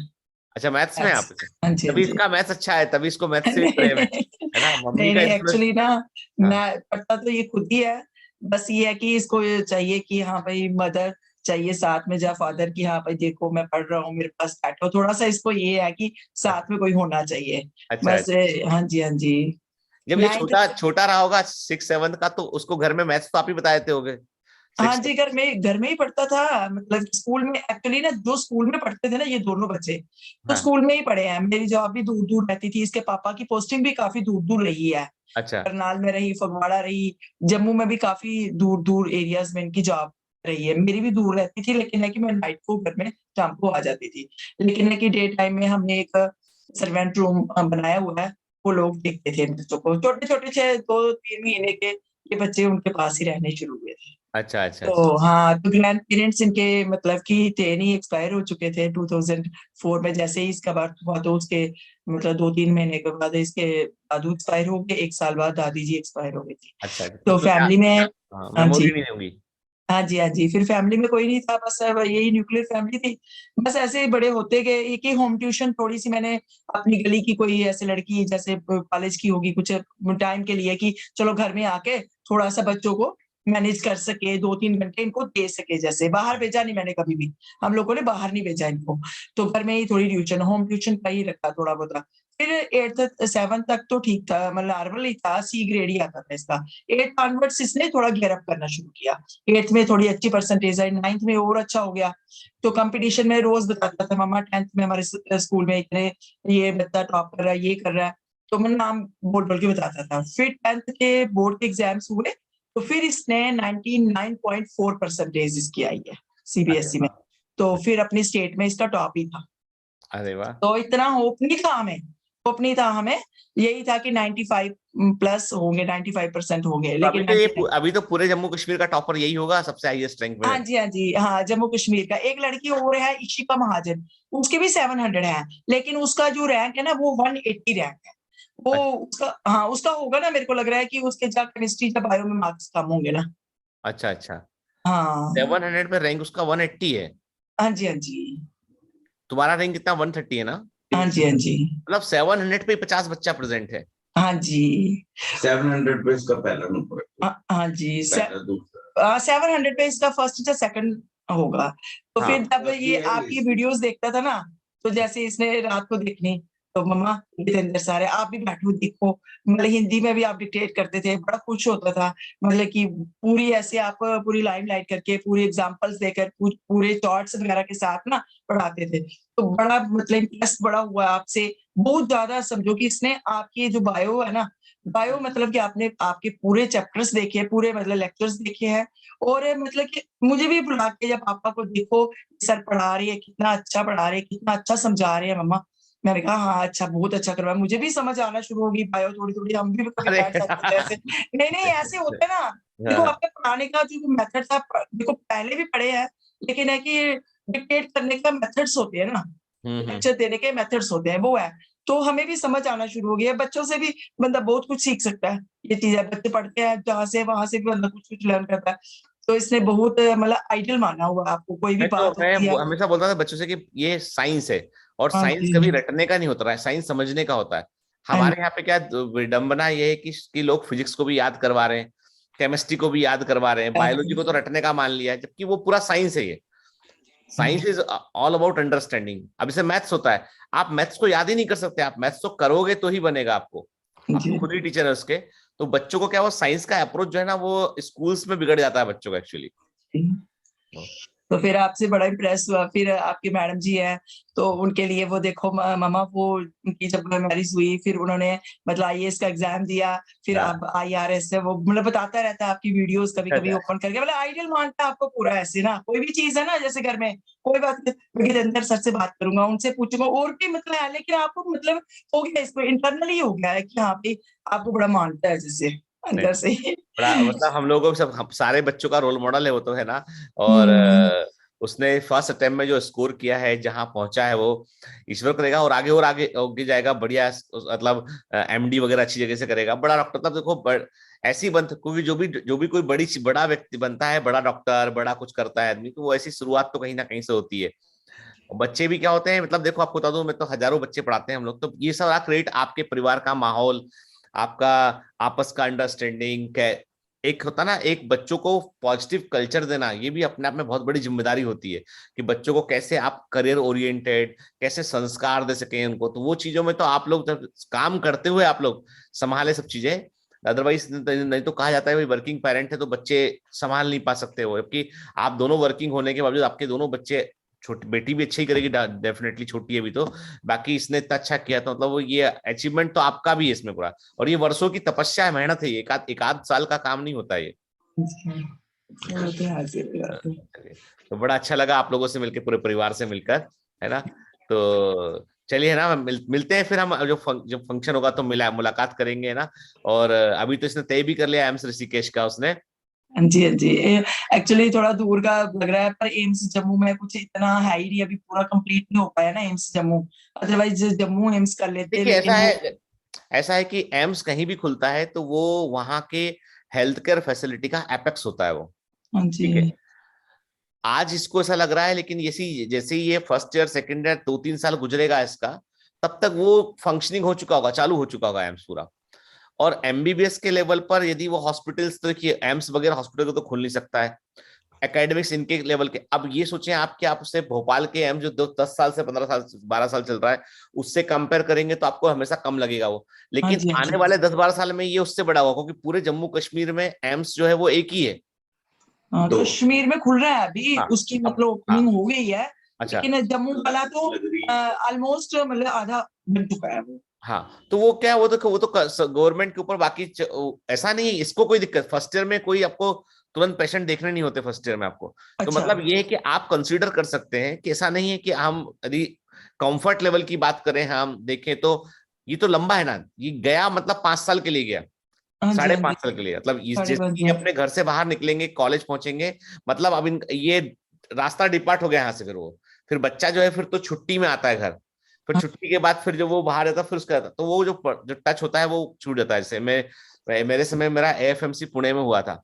अच्छा, मैथ्स में आप? मैथ्स, हाँ जी, हाँ तभी जी। इसका मैथ्स अच्छा है, तभी इसको मैथ्स से भी प्रेम है ना, मम्मी नहीं का नहीं, इन्फ्लुएंस। एक्चुअली ना, हाँ मैं पढ़ता तो ये खुद ही है। बस ये है कि इसको ये चाहिए कि हाँ भाई मदर चाहिए साथ में, या फादर की, हाँ भाई देखो मैं पढ़ रहा हूँ, मेरे पास बैठो, थोड़ा सा इसको ये है कि साथ में कोई होना चाहिए। अच्छा बस अच्छा। हाँ जी, हाँ जी। जब ये 9th छोटा छोटा रहा होगा 6-7 का, तो उसको घर में मैथ्स तो आप ही बता देते होगे, हाँ जी, घर में ही पढ़ता था। मतलब स्कूल में एक्चुअली ना, जो स्कूल में पढ़ते थे ना ये दोनों बच्चे, तो हाँ, स्कूल में ही पढ़े हैं। मेरी जॉब भी दूर-दूर रहती थी, इसके पापा की पोस्टिंग भी काफ़ी दूर-दूर रही है। अच्छा, करनाल में रही, फगवाड़ा रही, जम्मू में भी काफ़ी दूर-दूर एरियाज़ में इनकी जॉब रही है। मेरी भी दूर रहती थी, लेकिन है कि मैं नाइट को घर में शाम को आ जाती थी। लेकिन है कि डे टाइम में हमने एक सर्वेंट रूम बनाया हुआ है, वो लोग देखते थे इन बच्चों को। छोटे-छोटे 6 2-3 महीने के ये बच्चे उनके पास ही रहने शुरू हुए थे। अच्छा, अच्छा, अच्छा। तो हाँ, तो ग्रैंड पेरेंट्स इनके मतलब कि थे नहीं, एक्सपायर हो चुके थे 2004 में। जैसे ही इसका बर्थ हुआ तो उसके मतलब 2-3 महीने के बाद इसके दादू एक्सपायर हो गए, 1 साल बाद दादी जी एक्सपायर हो गई थी। अच्छा, अच्छा, तो तो क्या, फैमिली में हाँ, हाँ मेमोरी जी। नहीं होगी। हाँ जी, हाँ जी। फिर फैमिली में कोई नहीं था, बस यही न्यूक्लियर फैमिली थी। बस ऐसे ही बड़े होते गए। एक ही होम ट्यूशन थोड़ी-सी मैंने अपनी गली की कोई ऐसी लड़की जैसे कॉलेज की होगी कुछ टाइम के लिए कि चलो घर में आके थोड़ा-सा बच्चों को मैनेज कर सके, 2-3 घंटे इनको दे सके जैसे। बाहर भेजा नहीं मैंने कभी भी। हम लोगों ने बाहर नहीं भेजा इनको। तो घर में ही थोड़ी ट्यूशन, होम ट्यूशन का ही रखा थोड़ा बहुता। फिर 8th 7th तक तो ठीक था, मतलब नॉर्मल ही था, सी ग्रेड ही आता था इसका। 8th ऑनवर्ड्स इसने थोड़ा गियर अप करना शुरू किया। 8th में थोड़ी अच्छी परसेंटेज आई, 9th में और अच्छा हो गया। तो कंपटीशन में रोज बताता था, मम्मा 10th में हमारे स्कूल में इतने ये बच्चा टॉप कर रहा है, ये कर रहा है। तो मैं नाम बोल-बोल के बताता था। फिर 10th के बोर्ड के एग्जाम्स हुए, तो फिर इसने 99.4 परसेंटेज इसकी आई है अरे सीबीएसई में। वाह! तो फिर अपनी स्टेट में इसका टॉप ही था। अरे वाह! तो इतना होप नहीं था हमें, होप नहीं था हमें। यही था कि 95 प्लस होंगे, 95% होंगे, तो अभी लेकिन तो ये 99। अभी तो पूरे जम्मू कश्मीर का टॉपर यही होगा, सबसे हाईएस्ट रैंक हाँ में। जी, हाँ जी। हाँ, जम्मू कश्मीर का। एक लड़की और है इशिका महाजन, उसके भी 700 है, लेकिन उसका जो रैंक है ना वो 180 रैंक है। वो अच्छा, उसका हाँ, उसका होगा ना, मेरे को लग रहा है कि उसके जा केमिस्ट्री या बायो में मार्क्स कम होंगे ना। अच्छा, अच्छा। हाँ। 700 पे रैंक उसका 180 है। हाँ जी, हाँ जी। तुम्हारा रैंक कितना, 130 है ना? हाँ जी, हाँ जी। मतलब 700 पे 50 बच्चा प्रेजेंट है। हाँ जी। 700 पे इसका पहला नंबर है, हाँ जी। पहला दूसरा। 700 पे इसका फर्स्ट या सेकंड होगा। तो हाँ, फिर जब बाकी ये है आपकी इसी। वीडियोस देखता था ना, तो जैसे इसने रात को देखनी, तो मम्मा जितेंद्र सर है, आप भी बैठो देखो। मतलब हिंदी में भी आप डिक्टेट करते थे, बड़ा खुश होता था। मतलब कि पूरी ऐसे आप पूरी लाइन लाइट करके, पूरी एग्जांपल्स देकर, पूरे चार्ट्स वगैरह के साथ ना पढ़ाते थे। तो बड़ा मतलब इंटरेस्ट बड़ा हुआ आपसे, बहुत ज़्यादा। समझो कि इसने आपकी जो बायो है ना, बायो मतलब कि आपने आपके पूरे चैप्टर्स देखे हैं, पूरे मतलब लेक्चर्स देखे हैं। और मतलब कि मुझे भी बुला के जब पापा को देखो, सर पढ़ा रही है, कितना अच्छा पढ़ा रहे हैं, कितना अच्छा समझा रहे हैं मम्मा। मैंने कहा हाँ, अच्छा, बहुत अच्छा करवाया। मुझे भी समझ आना शुरू होगी बायो थोड़ी-थोड़ी, हम भी कभी अरे बैठ जाते थे ऐसे। नहीं, नहीं, ऐसे होता है ना। देखो हाँ, आपका पढ़ाने का जो मेथड था, देखो पहले भी पढ़े हैं, लेकिन है कि डिक्टेट करने का मेथड्स होते हैं ना, हम्म। लेक्चर देने के मेथड्स होते हैं, वो है। तो हमें भी समझ आना शुरू हो गया है। बच्चों से भी बंदा बहुत कुछ सीख सकता है। ये चीज़ है, बच्चे पढ़ते हैं जहाँ से, वहाँ से भी बंदा कुछ-कुछ लर्न करता है। तो इसने बहुत मतलब आइडियल माना हुआ है आपको, कोई भी बात मैं होती है। हमेशा बोलता था बच्चों से कि ये साइंस है, और हाँ साइंस जी। कभी रटने का नहीं होता है, साइंस समझने का होता है। हाँ हमारे यहाँ पे क्या विडंबना ये है कि लोग फिजिक्स को भी याद करवा रहे हैं, केमिस्ट्री को भी याद करवा रहे हैं, बायोलॉजी को तो रटने का मान लिया है, जबकि वो पूरा साइंस है। ये science is all about understanding. अब इसे मैथ्स होता है, आप मैथ्स को याद ही नहीं कर सकते, आप मैथ्स तो करोगे तो ही बनेगा आपको। आप जी। खुद ही टीचर है उसके। तो बच्चों को क्या, वो साइंस का अप्रोच जो है ना, वो स्कूल्स में बिगड़ जाता है बच्चों का एक्चुअली। तो फिर आपसे बड़ा इम्प्रेस हुआ। फिर आपकी मैडम जी हैं, तो उनके लिए वो देखो मम्मा, वो उनकी जब मैरिज हुई, फिर उन्होंने मतलब आईएएस का एग्जाम दिया, फिर हाँ, अब आईआरएस से वो मतलब बताता रहता है आपकी वीडियोस कभी-कभी अच्छा, ओपन करके। मतलब आइडियल मानता है आपको पूरा ऐसे ना। कोई भी चीज़ है ना, जैसे घर में कोई बात नहीं, मैं गितेंद्र सर से बात करूँगा, उनसे पूछूँगा, और भी मतलब है, लेकिन आपको मतलब हो गया, इसको इंटरनली हो गया है कि हाँ भाई, आपको बड़ा मानता है जैसे नहीं, अंदर से ही। बड़ा मतलब हम लोगों को सब, हम सारे बच्चों का रोल मॉडल है वो तो, है ना। और हुँ। उसने फर्स्ट अटेम्प्ट में जो स्कोर किया है, जहां पहुंचा है, वो ईश्वर करेगा, और आगे और आगे आगे जाएगा बढ़िया। मतलब एमडी वगैरह अच्छी जगह से करेगा, बड़ा डॉक्टर। तब देखो ऐसी बनता, क्योंकि जो भी कोई बड़ा व्यक्ति बनता है, बड़ा डॉक्टर, बड़ा कुछ करता है आदमी, तो वो ऐसी शुरुआत तो कहीं ना कहीं से होती है। बच्चे भी क्या होते हैं, मतलब देखो आपको बता दूं, मैं तो हजारों बच्चे पढ़ाते हैं हम लोग, तो ये सारा क्रेडिट आपके परिवार का माहौल, आपका आपस का अंडरस्टैंडिंग, एक होता ना, एक बच्चों को पॉजिटिव कल्चर देना, ये भी अपने आप में बहुत बड़ी जिम्मेदारी होती है, कि बच्चों को कैसे आप करियर ओरिएंटेड, कैसे संस्कार दे सकें उनको। तो वो चीजों में तो आप लोग जब काम करते हुए आप लोग संभाले सब चीजें, अदरवाइज नहीं तो कहा जाता है भाई वर्किंग पेरेंट है तो बच्चे संभाल नहीं पा सकते हो, जबकि आप दोनों वर्किंग होने के बावजूद आपके दोनों बच्चे, छोटी बेटी भी अच्छा ही करेगी डेफिनेटली, छोटी है भी तो, बाकी इसने इतना अच्छा किया तो मतलब वो ये अचीवमेंट तो आपका भी है इसमें पूरा, और ये वर्षों की तपस्या है, मेहनत है, ये एक आध साल का काम नहीं होता ये। वो तो है, सही बात है। तो बड़ा अच्छा लगा आप लोगों से मिलकर, पूरे परिवार से मिलकर, है ना। तो चलिए ना, मिलते हैं फिर हम, जब फंक्शन होगा तो मुलाकात करेंगे, है ना। और अभी तो इसने तय भी कर लिया एम्स ऋषिकेश का उसने। हाँ जी, हाँ जी। एक्चुअली थोड़ा दूर का लग रहा है, पर एम्स जम्मू में कुछ इतना है ही नहीं, अभी पूरा कंप्लीट नहीं हो पाया ना AIIMS Jammu, otherwise Jammu AIIMS कर लेते, देखिए लेकिन ऐसा है कि एम्स कहीं भी खुलता है तो वो वहां के हेल्थ केयर फैसिलिटी का एपेक्स होता है वो, हाँ ठीक है। जी, आज इसको ऐसा लग रहा है, लेकिन जैसे ही ये फर्स्ट ईयर सेकंड ईयर 2-3 साल गुजरेगा इसका, तब तक वो फंक्शनिंग हो चुका होगा, चालू हो चुका होगा एम्स पूरा। और एमबीबीएस के लेवल पर यदि वो हॉस्पिटल्स, तो देखिए एम्स वगैरह हॉस्पिटल को तो खुल नहीं सकता है, एकेडमिक्स इनके लेवल के। अब ये सोचें आप कि आप उससे भोपाल के एम्स जो 10 साल से 15 साल 12 साल चल रहा है उससे कंपेयर करेंगे तो आपको हमेशा कम लगेगा वो, हाँ लेकिन जी, हाँ आने जी। वाले 10-12 साल में ये उससे बड़ा होगा, क्योंकि पूरे जम्मू कश्मीर में एम्स जो है वो एक ही है। हाँ, दो। कश्मीर में खुल रहा है अभी, हाँ उसकी अब मतलब हाँ ओपनिंग हो गई है, अच्छा लेकिन जम्मू वाला तो ऑलमोस्ट मतलब आधा बन चुका है वो। हाँ, तो वो क्या, वो तो गवर्नमेंट के ऊपर, बाकी ऐसा नहीं है इसको कोई दिक्कत, फर्स्ट ईयर में कोई आपको तुरंत पेशेंट देखने नहीं होते फर्स्ट ईयर में आपको। तो अच्छा, मतलब ये है कि आप कंसीडर कर सकते हैं कि ऐसा नहीं है कि हम यदि कंफर्ट लेवल की बात करें, हम देखें तो ये तो लंबा है ना, ये गया मतलब 5 साल के लिए गया, हाँ जी, साढ़े हाँ जी। पांच साल के लिए, मतलब साढ़े जैसे पाँच ये साल। अपने घर से बाहर निकलेंगे, कॉलेज पहुंचेंगे, मतलब अब ये रास्ता डिपार्ट हो गया यहाँ से, फिर वो, फिर बच्चा जो है फिर तो छुट्टी में आता है घर, फिर हाँ, छुट्टी के बाद फिर जब वो बाहर जाता है फिर उसका, तो वो जो टच होता है वो छूट जाता है। जैसे मेरे समय मेरा एएफएमसी पुणे में हुआ था,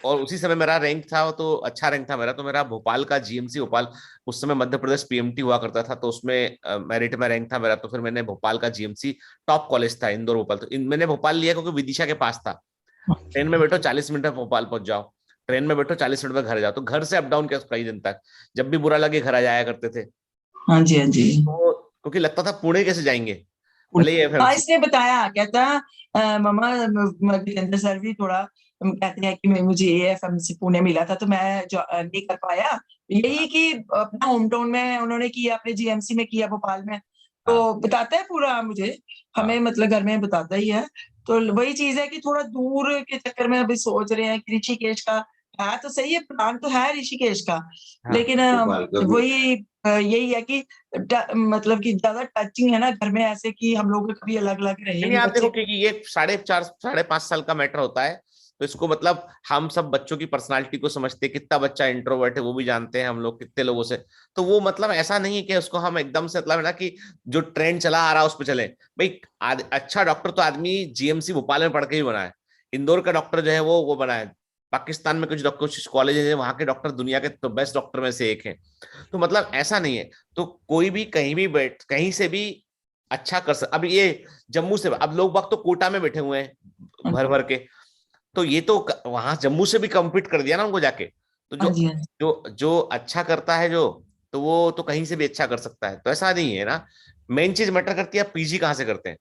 और उसी समय मेरा रैंक था, तो अच्छा रैंक था मेरा, तो मेरा भोपाल का जीएमसी भोपाल, उस समय मध्य प्रदेश पीएमटी हुआ करता था, तो उसमें मेरिट में रैंक था मेरा, तो फिर मैंने भोपाल का जीएमसी, टॉप कॉलेज था इंदौर भोपाल, तो मैंने भोपाल लिया क्योंकि विदिशा के पास था। ट्रेन में बैठो 40 मिनट में भोपाल पहुंच जाओ, ट्रेन में बैठो 40 मिनट में घर जाओ, तो घर से अप डाउन कई दिन तक, जब भी बुरा लगे घर आ जाया करते थे, हाँ जी, हाँ जी। तो क्योंकि लगता था पुणे कैसे जाएंगे, भले ही हाँ, एफएमसी। इसने बताया, कहता मम्मा, वीरेंद्र सर भी थोड़ा कहते हैं कि मुझे एएफएमसी पुणे मिला था, तो मैं जो नहीं कर पाया, यही कि अपना होम टाउन में उन्होंने किया, अपने जीएमसी में किया भोपाल में, हाँ तो बताता है पूरा मुझे, हमें हाँ मतलब घर में बताता ही है। तो वही चीज है कि थोड़ा दूर के चक्कर में अभी सोच रहे हैं कि ऋषिकेश का है, तो सही है, प्लान तो है ऋषिकेश का, हाँ लेकिन भोपाल का भी। वही यही है कि मतलब कि ज्यादा टचिंग है ना घर में, ऐसे कि हम लोग कभी अलग अलग रहे नहीं, नहीं आप देखो बच्चे। कि ये 4.5 साढ़े 5 साल का मैटर होता है, तो इसको मतलब हम सब बच्चों की पर्सनालिटी को समझते हैं, कितना बच्चा इंट्रोवर्ट है वो भी जानते हैं हम लोग, कितने लोगों से, तो वो मतलब ऐसा नहीं है कि उसको हम एकदम से, मतलब है ना कि जो ट्रेंड चला आ रहा है उस पर चले भाई। अच्छा डॉक्टर तो आदमी जीएमसी भोपाल में पढ़ के ही बना है, इंदौर का डॉक्टर जो है वो बना है, पाकिस्तान में कुछ कॉलेज है वहां के डॉक्टर दुनिया के तो बेस्ट डॉक्टर में से एक है, तो मतलब ऐसा नहीं है। तो कोई भी कहीं भी बैठ, कहीं से भी अच्छा कर सकता। अब ये जम्मू से, अब लोग बाग तो कोटा में बैठे हुए हैं भर भर के, तो ये तो वहां जम्मू से भी कम्पीट कर दिया ना उनको जाके, तो हाँ जो जी, हाँ जी। जो जो अच्छा करता है जो, तो वो तो कहीं से भी अच्छा कर सकता है, तो ऐसा नहीं है ना। मेन चीज मैटर करती है आप पीजी कहाँ से करते हैं,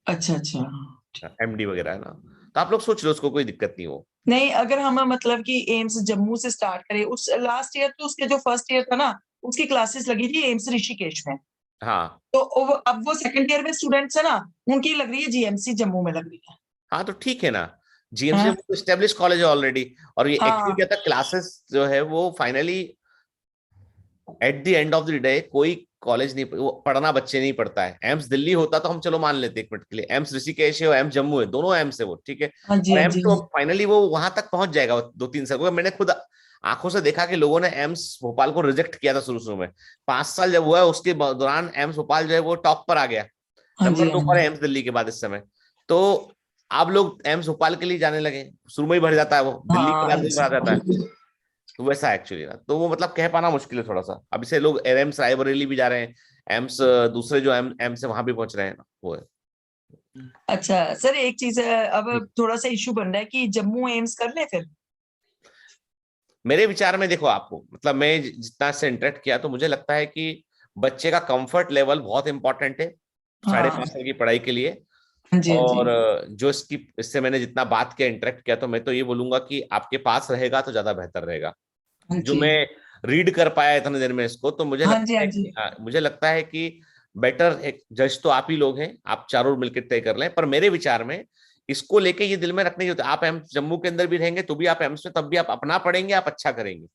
अच्छा, अच्छा। एमडी वगैरह, है ना। तो आप लोग सोच लो, उसको कोई दिक्कत नहीं हो। नहीं, अगर हम मतलब कि एम्स जम्मू से स्टार्ट करें, उस लास्ट ईयर तो उसके जो फर्स्ट ईयर था ना, उसकी क्लासेस लगी थी एम्स ऋषिकेश में, हाँ तो अब वो सेकंड ईयर में स्टूडेंट्स है ना, उनकी लग रही है जीएमसी जम्मू में लग रही है। हाँ, तो ठीक है ना, जीएमसी हाँ, वो स्टेब्लिश कॉलेज है ऑलरेडी, और ये एक्चुअली हाँ, क्या था, क्लासेस जो है वो finally at the end of the day कोई कॉलेज नहीं, वो पढ़ना बच्चे नहीं पढ़ता है। एम्स दिल्ली होता तो हम चलो मान लेते एक मिनट के लिए, एम्स ऋषिकेश है और एम्स जम्मू है, दोनों एम्स है वो, ठीक है। हाँ जी, और हाँ एम्स जी। तो फाइनली वो वहां तक पहुंच जाएगा 2-3 साल, क्योंकि मैंने खुद आंखों से देखा कि लोगों ने एम्स भोपाल को रिजेक्ट किया था शुरू शुरू में, 5 साल जब हुआ उसके दौरान एम्स भोपाल जो है वो टॉप पर आ गया, हाँ नंबर जी, 2 हाँ पर है जी। एम्स दिल्ली के बाद इस समय। तो आप लोग एम्स भोपाल के लिए जाने लगे, शुरू में ही भर जाता है वो, दिल्ली के हाँ, बाद भी भरा जाता है, तो वैसा एक्चुअली ना, तो वो मतलब कह पाना मुश्किल है थोड़ा सा। अब से लोग एम्स रायबरेली भी जा रहे हैं, एम्स दूसरे जो एम्स है वहां भी पहुंच रहे हैं ना, वो है। अच्छा सर, एक चीज है, अब थोड़ा सा इशू बन रहा है कि जम्मू एम्स कर ले फिर। मेरे विचार में देखो, आपको मतलब मैं जितना से इंटरेक्ट किया तो मुझे लगता है कि बच्चे का कंफर्ट लेवल बहुत इंपॉर्टेंट है साढ़े हाँ, पांच साल की पढ़ाई के लिए। हाँ जी, हाँ जी। और जो इससे मैंने जितना बात किया, इंटरेक्ट किया, तो मैं तो ये बोलूंगा कि आपके पास रहेगा तो ज्यादा बेहतर रहेगा। हाँ जो जी, मैं रीड कर पाया इतने देर में इसको, तो मुझे हाँ जी, लगता हाँ है जी। कि मुझे लगता है कि बेटर एक जज तो आप ही लोग हैं, आप चारों मिलकर तय कर लें। पर मेरे विचार में इसको लेके ये दिल में रखने की जरूरत है, आप एम्स जम्मू के अंदर भी रहेंगे तो भी आप एम्स में, तब भी आप अपना पढ़ेंगे, आप अच्छा करेंगे।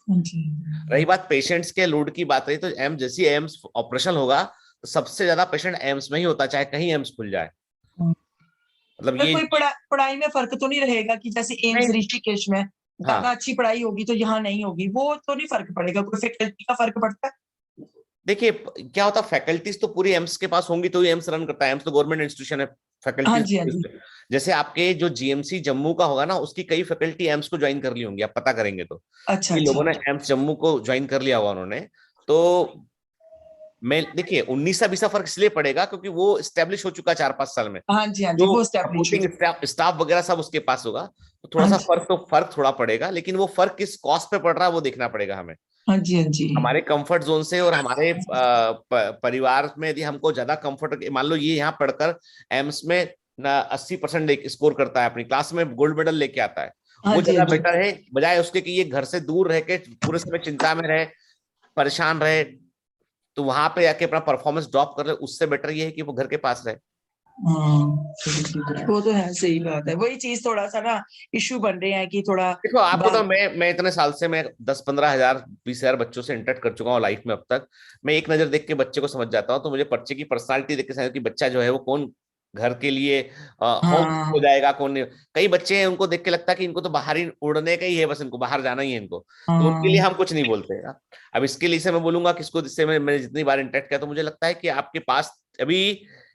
हाँ जी। रही बात पेशेंट्स के लोड की बात रही, तो एम्स जैसी एम्स ऑपरेशन होगा तो सबसे ज्यादा पेशेंट एम्स में ही होता है, चाहे कहीं एम्स खुल जाए। हाँ। मतलब पर ये कोई पढ़ाई में फर्क तो नहीं रहेगा कि जैसे एम्स नहीं, ऋषिकेश में हाँ ज्यादा अच्छी पढ़ाई होगी तो यहाँ नहीं होगी, वो तो नहीं फर्क पड़ेगा? कोई फैकल्टी का फर्क पड़ता है? देखिए क्या होता है, फैकल्टीज तो पूरी एम्स के पास होंगी तो ही एम्स रन करता है, एम्स तो गवर्नमेंट इंस्टीट्यूशन है, हाँ फैकल्टीज। जी, हाँ जी। जैसे आपके जो जीएमसी जम्मू का होगा ना, उसकी कई फैकल्टी एम्स को ज्वाइन कर ली होंगी, आप पता करेंगे तो अच्छा, कई अच्छा। लोगों ने एम्स जम्मू को ज्वाइन कर लिया होगा उन्होंने। तो मैं देखिए 19-20 फर्क इसलिए पड़ेगा क्योंकि वो स्टेब्लिश हो चुका 4-5 साल में, हाँ जी, हाँ जी, जो वो एस्टेब्लिश हो सपोर्टिंग स्टाफ वगैरह सब उसके पास होगा, तो थोड़ा हाँ सा जी, फर्क थोड़ा पड़ेगा, लेकिन वो फर्क किस कॉस्ट पे पड़ रहा है वो देखना पड़ेगा हमें। हाँ जी, हाँ जी। हमारे कंफर्ट जोन से और हमारे परिवार में यदि हमको ज्यादा कंफर्ट, मान लो ये यहाँ पढ़कर एम्स में ना 80% स्कोर करता है, अपनी क्लास में गोल्ड मेडल लेके आता है, हाँ वो जी, हाँ ज्यादा जी। बेटर है बजाय उसके कि ये घर से दूर रह के पूरे समय चिंता में रहे, परेशान रहे, तो वहां पे आके अपना परफॉर्मेंस ड्रॉप कर ले, उससे बेटर ये है कि वो घर के पास रहे। हाँ, वो तो है, सही बात है। वही चीज थोड़ा सा ना इश्यू बन रहे हैं कि थोड़ा देखो आपको तो बात। मैं इतने साल से मैं 10-15 हजार 20 हजार बच्चों से इंटरेक्ट कर चुका हूँ लाइफ में अब तक। मैं एक नजर देख के बच्चे को समझ जाता हूँ, तो मुझे बच्चे की पर्सनालिटी देख के समझ कि बच्चा जो है वो कौन घर के लिए होम हो हाँ, जाएगा, कौन नहीं। कई बच्चे हैं उनको देख के लगता है कि इनको तो बाहर ही उड़ने का ही है, बस इनको बाहर जाना ही है इनको, तो उनके लिए हाँ, हम कुछ नहीं बोलते हैं। अब इसके लिए से मैं बोलूंगा कि इसको, जिससे मैंने जितनी बार इंटरेक्ट किया, तो मुझे लगता है कि आपके पास अभी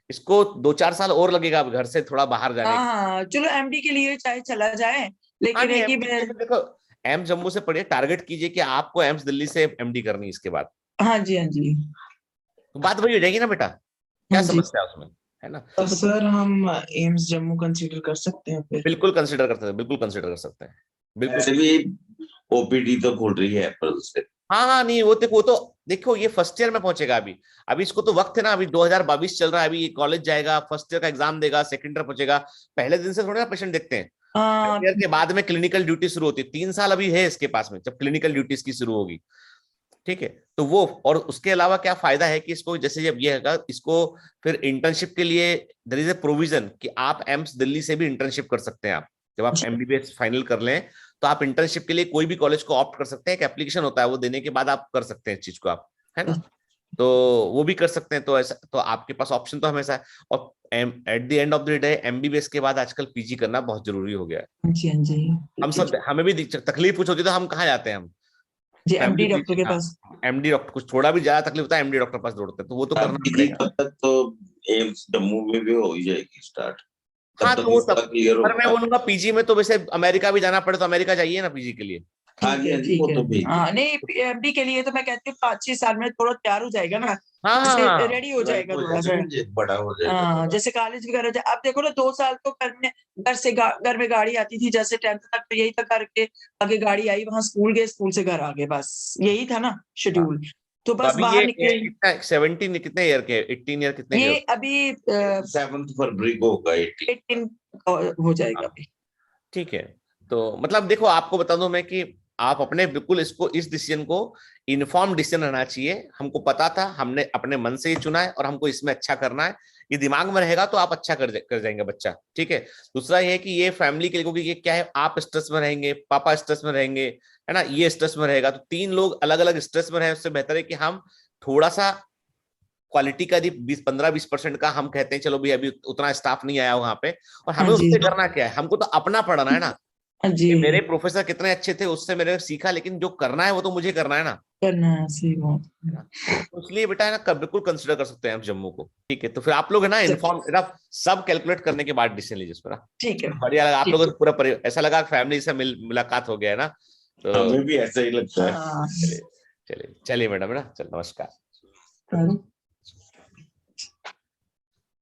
इसको 2-4 साल और लगेगा अब घर से थोड़ा बाहर जाने। हाँ, हाँ, चलो एमडी के लिए चाहे चला जाए, हाँ लेकिन नहीं, है कि एमडी के मैं। लिए तो देखो, एम्स जम्मू से पढ़िए, टारगेट कीजिए कि आपको एम्स दिल्ली से एमडी करनी है इसके बाद, हाँ जी, हाँ जी। तो बात वही हो जाएगी ना बेटा, क्या हाँ जी। समस्या है उसमें, है ना। तो सर हम एम्स जम्मू कंसीडर कर सकते हैं फिर? बिल्कुल कंसिडर कर सकते हैं, बिल्कुल कंसिडर कर सकते हैं, बिल्कुल। ऐसे भी ओपीडी तो खुल रही है अप्रैल से। हाँ हाँ नहीं, वो तो देखो ये फर्स्ट ईयर में पहुंचेगा अभी, अभी इसको तो वक्त है ना, अभी 2022 चल रहा है, अभी ये कॉलेज जाएगा, फर्स्ट ईयर का एग्जाम देगा, सेकंड ईयर पहुंचेगा, पहले दिन से थोड़ा ना पेशेंट देखते हैं। हाँ, ईयर के बाद में क्लिनिकल ड्यूटी शुरू होती है, 3 साल अभी है इसके पास में जब क्लिनिकल ड्यूटीज की शुरू होगी। ठीक है, तो वो और उसके अलावा क्या फायदा है कि इसको जैसे जब ये है इसको फिर इंटर्नशिप के लिए देयर इज ए प्रोविजन कि आप एम्स दिल्ली से भी इंटर्नशिप कर सकते हैं। आप जब आप एमबीबीएस फाइनल कर लें तो आप इंटर्नशिप के लिए कोई भी कॉलेज को ऑप्ट कर सकते हैं, एक एप्लीकेशन होता है, वो देने के बाद आप कर सकते हैं इस चीज को आप, है ना। तो वो भी कर सकते हैं, तो ऐसा तो आपके पास ऑप्शन तो हमेशा है। और at the end of the day MBBS के बाद आजकल पीजी करना बहुत जरूरी हो गया है। हाँ जी, हाँ जी। हम सब, हमें भी तकलीफ कुछ होती है तो हम कहाँ जाते हैं, हम जी, फैमिली एमडी डॉक्टर के फिजिशियन, पास। एमडी डॉक्टर, कुछ थोड़ा भी ज्यादा तकलीफ होता है एमडी डॉक्टर पास दौड़ते हैं, तो वो तो करना दीदी पड़ेगा। तब तक तो एम्स जम्मू में भी हो ही जाएगी स्टार्ट, हाँ तब तो तक वो इसका तब, क्लियर पर मैं होगा। बोलूंगा पीजी में तो वैसे अमेरिका भी जाना पड़े तो अमेरिका जाइए ना पीजी के लिए। हाँ ठीक जी, है, हाँ जी, ठीक वो है। तो भेज हाँ, देंगे। नहीं एमडी के लिए तो मैं कहती हूँ 5-6 साल में थोड़ा तैयार हो जाएगा ना, हाँ हाँ जैसे हाँ, रेडी हो जाएगा हो थोड़ा जाएगा सा। ना जी, बड़ा हो जाएगा हाँ, थोड़ा। जैसे कॉलेज वगैरह अब देखो ना 2 साल तो करने, घर में गाड़ी आती थी, जैसे 10th तक तो यही था करके, आगे गाड़ी आई, वहां स्कूल गए, स्कूल से घर आ गए, बस यही था ना हाँ। शेड्यूल। तो तो बस अभी बाहर ये निकले। कितना 17 कितने ईयर के, 18 ईयर कितने के ये अभी 7 फरवरी को होगा 80। 18 हो जाएगा हो? अभी। ठीक है, तो मतलब देखो आपको बता दूं मैं कि आप अपने बिल्कुल इसको, इस डिसीजन को इन्फॉर्म डिसीजन रहना चाहिए। हमको पता था, हमने अपने मन से ही चुना है और हमको इसमें अच्छा करना है, ये दिमाग में रहेगा तो आप अच्छा कर जाएंगे बच्चा। ठीक है, दूसरा ये है कि ये फैमिली के लिए, क्योंकि ये क्या है, आप स्ट्रेस में रहेंगे, पापा स्ट्रेस में रहेंगे, है ना, ये स्ट्रेस में रहेगा, तो 3 लोग अलग अलग स्ट्रेस में रहे, उससे बेहतर है कि हम थोड़ा सा क्वालिटी का 15-20% का हम कहते हैं, चलो भाई अभी उतना स्टाफ नहीं आया वहां पे, और हाँ हमें जी, उससे करना क्या है, हमको तो अपना पढ़ना है ना। हाँ जी, कि मेरे प्रोफेसर कितने अच्छे थे उससे मैंने सीखा, लेकिन जो करना है वो तो मुझे करना है ना, करना है, सही बात है ना। तो इसलिए बेटा है ना, बिल्कुल कंसिडर कर सकते हैं हम जम्मू को। ठीक है, तो फिर आप लोग है ना है। इन्फॉर्म, सब कैलकुलेट करने के बाद डिसीजन लीजिए इस पर ना। ठीक है, बढ़िया लगा आप ठीक लोगों को, पूरा ऐसा लगा फैमिली से मुलाकात हो गया है ना, तो हमें भी ऐसा ही लगता है। हाँ। चलिए चलिए चलिए मैडम, है ना, चल नमस्कार। हाँ।